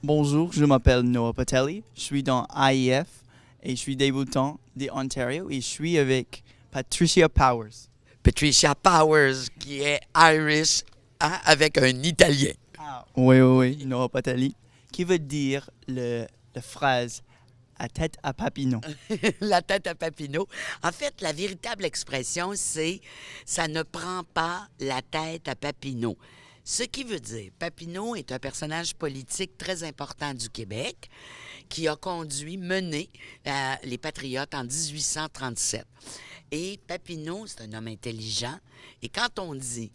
Bonjour, je m'appelle Noah Patelli, je suis dans AIF et je suis débutant de Ontario et je suis avec Patricia Powers. Patricia Powers, qui est Irish, hein, avec un Italien. Ah, oui, Noah Patelli, qui veut dire la phrase à tête à Papineau. La tête à Papineau. En fait, la véritable expression, c'est « ça ne prend pas la tête à Papineau ». Ce qui veut dire, Papineau est un personnage politique très important du Québec qui a mené les Patriotes en 1837. Et Papineau, c'est un homme intelligent. Et quand on dit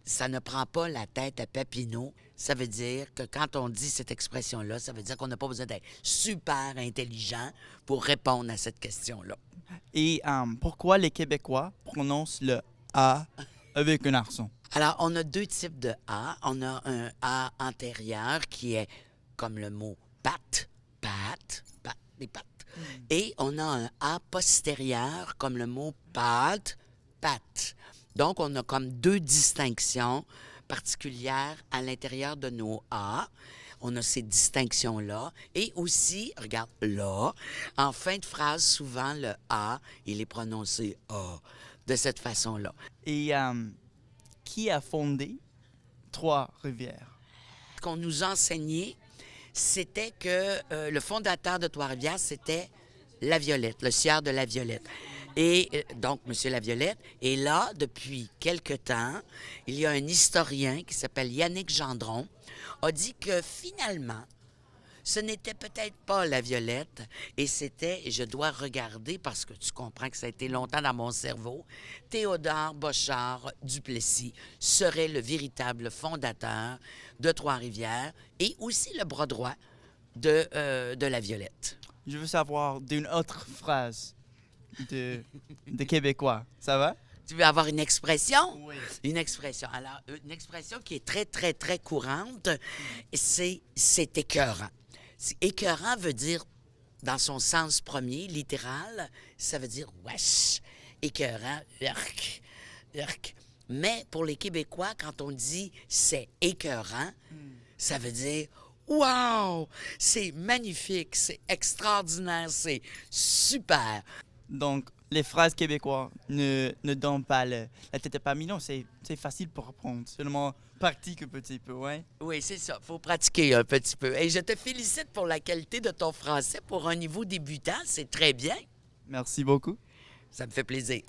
ça ne prend pas la tête à Papineau, ça veut dire que quand on dit cette expression-là, ça veut dire qu'on n'a pas besoin d'être super intelligent pour répondre à cette question-là. Et pourquoi les Québécois prononcent le A avec un accent? Alors, on a deux types de A. On a un A antérieur qui est comme le mot patte, des pattes. Et on a un A postérieur comme le mot pâte, patte. Donc, on a comme deux distinctions particulières à l'intérieur de nos A. On a ces distinctions-là. Et aussi, regarde, là, en fin de phrase, souvent, le A, il est prononcé A, de cette façon-là. Et qui a fondé Trois-Rivières? Ce qu'on nous enseignait, c'était que le fondateur de Trois-Rivières, c'était Laviolette, le sieur de Laviolette. Et donc, M. Laviolette. Et là, depuis quelque temps, il y a un historien qui s'appelle Yannick Gendron, a dit que finalement, ce n'était peut-être pas Laviolette, et c'était, et je dois regarder parce que tu comprends que ça a été longtemps dans mon cerveau, Théodore Bochart Duplessis serait le véritable fondateur de Trois-Rivières et aussi le bras droit de Laviolette. Je veux savoir d'une autre phrase de Québécois. Ça va? Tu veux avoir une expression? Oui. Une expression. Alors, une expression qui est très, très, très courante, c'est écœurant. Écœurant veut dire, dans son sens premier, littéral, ça veut dire wesh. Écœurant, urk, urk. Mais pour les Québécois, quand on dit c'est écœurant, ça veut dire wow, c'est magnifique, c'est extraordinaire, c'est super. Donc, les phrases québécoises ne donnent pas la tête à Papineau. C'est facile pour apprendre. Seulement pratique un petit peu, ouais? Oui, c'est ça. Il faut pratiquer un petit peu. Et je te félicite pour la qualité de ton français pour un niveau débutant. C'est très bien. Merci beaucoup. Ça me fait plaisir.